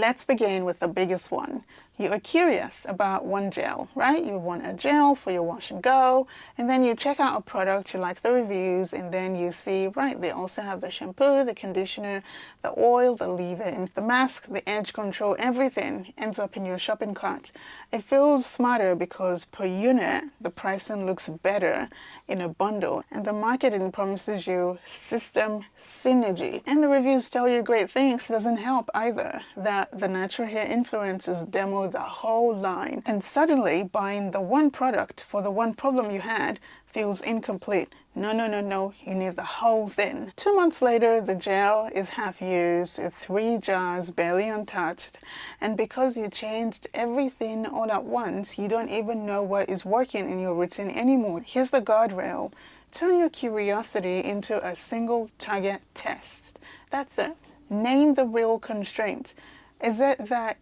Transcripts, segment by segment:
Let's begin with the biggest one. You are curious about one gel, right? You want a gel for your wash and go, and then you check out a product, you like the reviews, and then you see, right, they also have the shampoo, the conditioner, the oil, the leave-in, the mask, the edge control, everything ends up in your shopping cart. It feels smarter because per unit, the pricing looks better in a bundle, and the marketing promises you system synergy. And the reviews tell you great things. Doesn't help either that the natural hair influencers demo the whole line, and suddenly buying the one product for the one problem you had feels incomplete. No, no, no, no, you need the whole thing. 2 months later, the gel is half used, 3 jars barely untouched, and because you changed everything all at once, you don't even know what is working in your routine anymore. Here's the guardrail. Turn your curiosity into a single target test. That's it. Name the real constraint. Is it that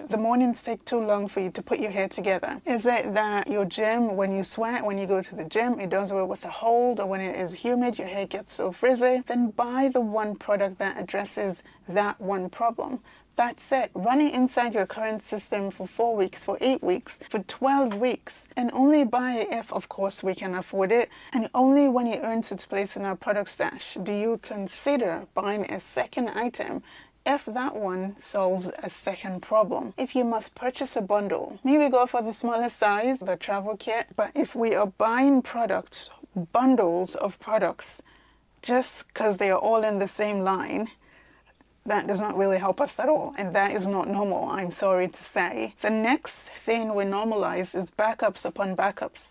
the mornings take too long for you to put your hair together? Is it that your gym, when you sweat, when you go to the gym, it does away with the hold, or when it is humid, your hair gets so frizzy? Then buy the one product that addresses that one problem. That's it. Run it inside your current system for 4 weeks, for 8 weeks, for 12 weeks. And only buy it if, of course, we can afford it. And only when it earns its place in our product stash do you consider buying a second item if that one solves a second problem. If you must purchase a bundle, maybe go for the smaller size, the travel kit. But if we are buying products, bundles of products, just because they are all in the same line, that does not really help us at all, and that is not normal, I'm sorry to say. The next thing we normalize is backups upon backups.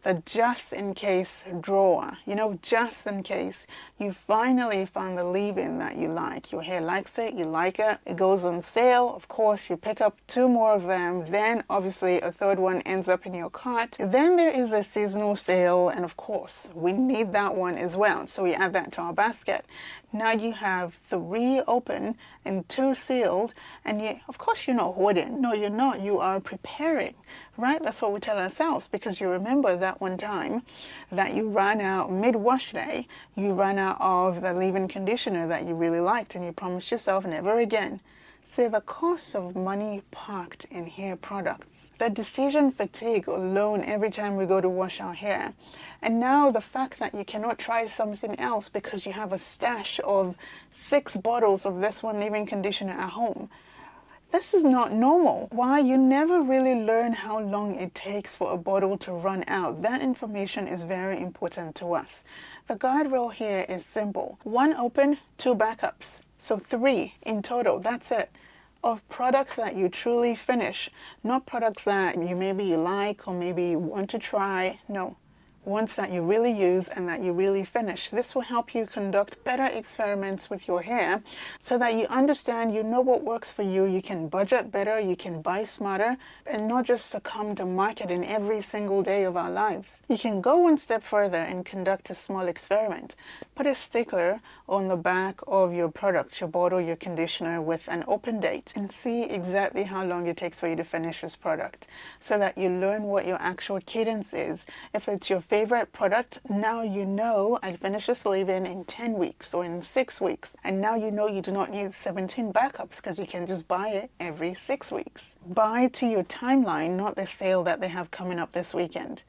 The just in case drawer, just in case you finally found the leave-in that you like. Your hair likes it, you like it, it goes on sale. Of course, you pick up 2 more of them, then obviously a third one ends up in your cart. Then there is a seasonal sale, and of course, we need that one as well, so we add that to our basket. Now you have 3 open and 2 sealed, and of course you're not hoarding. No, you're not. You are preparing, right? That's what we tell ourselves, because you remember that one time that you ran out mid-wash day, you ran out of the leave-in conditioner that you really liked, and you promised yourself never again. See the cost of money parked in hair products. The decision fatigue alone every time we go to wash our hair. And now the fact that you cannot try something else because you have a stash of 6 bottles of this one leave-in conditioner at home. This is not normal. Why? You never really learn how long it takes for a bottle to run out. That information is very important to us. The guardrail here is simple. 1 open, 2 backups. So 3 in total, that's it, of products that you truly finish, not products that maybe you like or maybe you want to try. No, ones that you really use and that you really finish. This will help you conduct better experiments with your hair so that you understand, you know what works for you, you can budget better, you can buy smarter, and not just succumb to marketing every single day of our lives. You can go one step further and conduct a small experiment. Put a sticker on the back of your product, your bottle, your conditioner, with an open date, and see exactly how long it takes for you to finish this product, so that you learn what your actual cadence is. If it's your favorite product, now you know I finish this leave-in in 10 weeks or in 6 weeks, and now you know you do not need 17 backups because you can just buy it every 6 weeks. Buy to your timeline, not the sale that they have coming up this weekend.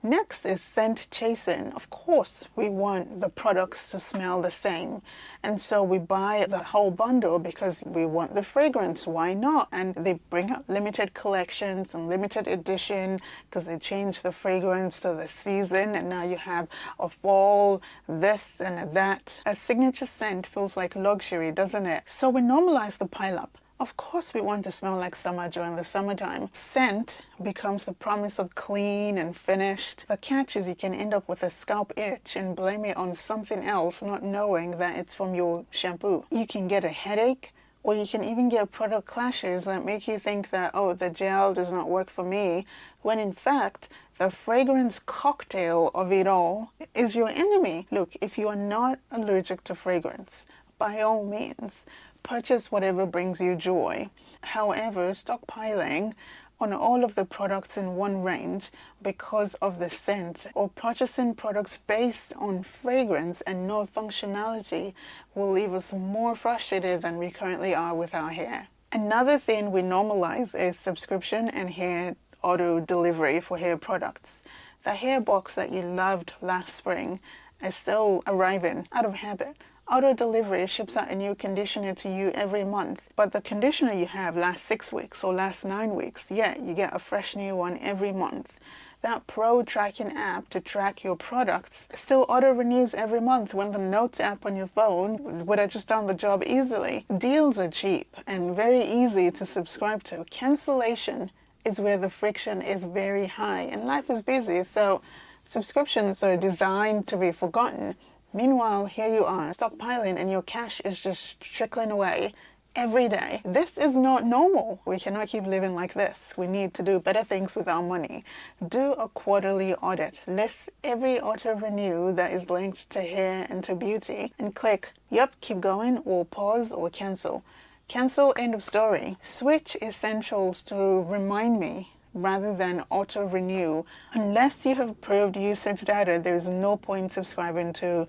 Next is scent chasing. Of course, we want the products to smell the same. And so we buy the whole bundle because we want the fragrance. Why not? And they bring up limited collections and limited edition because they change the fragrance to the season. And now you have a fall, this and that. A signature scent feels like luxury, doesn't it? So we normalize the pileup. Of course we want to smell like summer during the summertime. Scent becomes the promise of clean and finished. The catch is you can end up with a scalp itch and blame it on something else, not knowing that it's from your shampoo. You can get a headache, or you can even get product clashes that make you think that, oh, the gel does not work for me, when in fact, the fragrance cocktail of it all is your enemy. Look, if you are not allergic to fragrance, by all means, purchase whatever brings you joy. However, stockpiling on all of the products in one range because of the scent, or purchasing products based on fragrance and no functionality, will leave us more frustrated than we currently are with our hair. Another thing we normalize is subscription and hair auto delivery for hair products. The hair box that you loved last spring is still arriving out of habit. Auto delivery ships out a new conditioner to you every month, but the conditioner you have lasts 6 weeks or lasts 9 weeks, yet you get a fresh new one every month. That pro tracking app to track your products still auto renews every month when the Notes app on your phone would have just done the job easily. Deals are cheap and very easy to subscribe to. Cancellation is where the friction is very high, and life is busy, so subscriptions are designed to be forgotten. Meanwhile, here you are stockpiling and your cash is just trickling away every day. This is not normal. We cannot keep living like this. We need to do better things with our money. Do a quarterly audit. List every auto renew that is linked to hair and to beauty and click, yep, keep going, or pause or cancel. Cancel, end of story. Switch essentials to remind me rather than auto renew. Unless you have proved usage data, there's no point subscribing to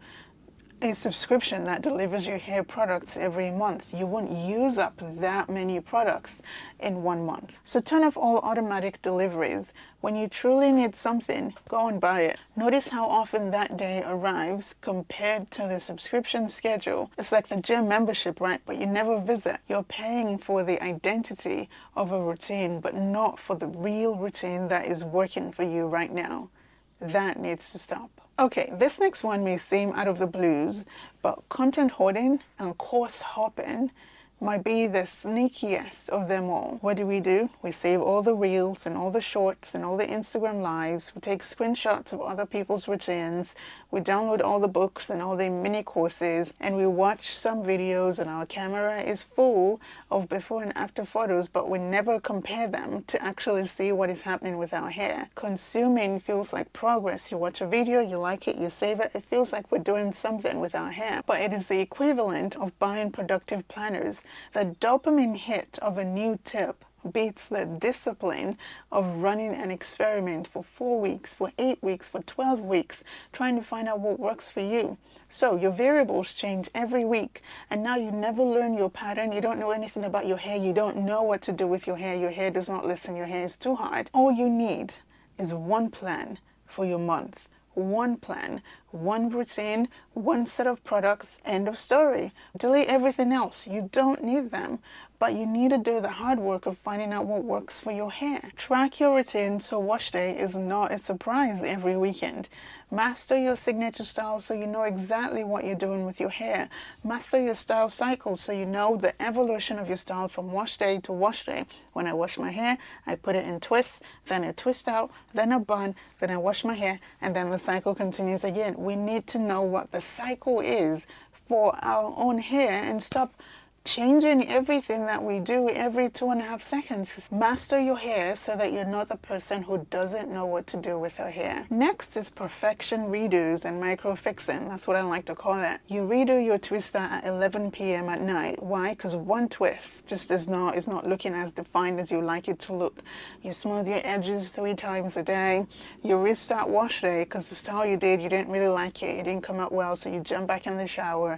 a subscription that delivers you hair products every month. You won't use up that many products in 1 month. So turn off all automatic deliveries. When you truly need something, go and buy it. Notice how often that day arrives compared to the subscription schedule. It's like the gym membership, right? But you never visit. You're paying for the identity of a routine, but not for the real routine that is working for you right now. That needs to stop. Okay, this next one may seem out of the blues, but content hoarding and course hopping might be the sneakiest of them all. What do? We save all the reels and all the shorts and all the Instagram lives. We take screenshots of other people's routines. We download all the books and all the mini courses, and we watch some videos, and our camera is full of before and after photos, but we never compare them to actually see what is happening with our hair. Consuming feels like progress. You watch a video, you like it, you save it. It feels like we're doing something with our hair, but it is the equivalent of buying productive planners. The dopamine hit of a new tip beats the discipline of running an experiment for 4 weeks, for 8 weeks, for 12 weeks, trying to find out what works for you. So your variables change every week, and now you never learn your pattern. You don't know anything about your hair. You don't know what to do with your hair. Your hair does not listen. Your hair is too hard. All you need is one plan for your month. One plan, one routine, one set of products, end of story. Delete everything else. You don't need them, but you need to do the hard work of finding out what works for your hair. Track your routine so wash day is not a surprise every weekend. Master your signature style so you know exactly what you're doing with your hair. Master your style cycle so you know the evolution of your style from wash day to wash day. When I wash my hair, I put it in twists, then a twist out, then a bun, then I wash my hair, and then the cycle continues again. We need to know what the cycle is for our own hair and stop changing everything that we do every 2.5 seconds. Master your hair so that you're not the person who doesn't know what to do with her hair. Next is perfection redos and micro fixing. That's what I like to call it. You redo your twister at 11 p.m. at night. Why? Because one twist just is not looking as defined as you like it to look. You smooth your edges 3 times a day. You restart wash day because the style you did, you didn't really like it. It didn't come out well, so you jump back in the shower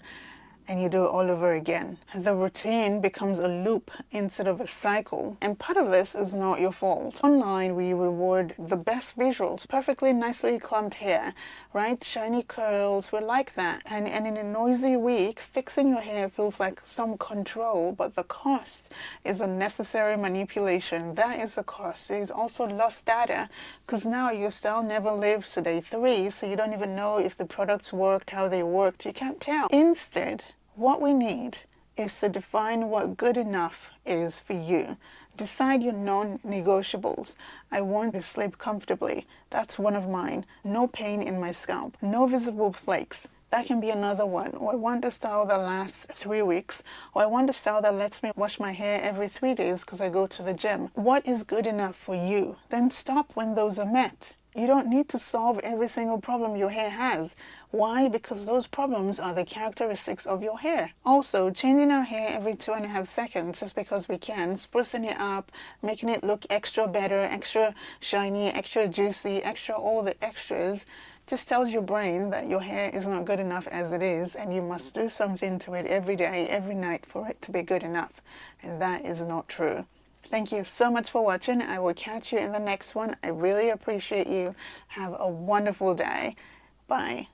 and you do it all over again. The routine becomes a loop instead of a cycle, and part of this is not your fault. Online, we reward the best visuals, perfectly nicely clumped hair, right? Shiny curls, we like that. And in a noisy week, fixing your hair feels like some control, but the cost is unnecessary manipulation. That is the cost. There's also lost data, because now your style never lives to day 3, so you don't even know if the products worked, how they worked. You can't tell. Instead, what we need is to define what good enough is for you. Decide your non-negotiables. I want to sleep comfortably. That's one of mine. No pain in my scalp. No visible flakes. That can be another one. Or I want a style that lasts 3 weeks. Or I want a style that lets me wash my hair every 3 days because I go to the gym. What is good enough for you? Then stop when those are met. You don't need to solve every single problem your hair has. Why? Because those problems are the characteristics of your hair. Also, changing our hair every 2.5 seconds just because we can, sprucing it up, making it look extra better, extra shiny, extra juicy, extra all the extras, just tells your brain that your hair is not good enough as it is, and you must do something to it every day, every night for it to be good enough. And that is not true. Thank you so much for watching. I will catch you in the next one. I really appreciate you. Have a wonderful day. Bye.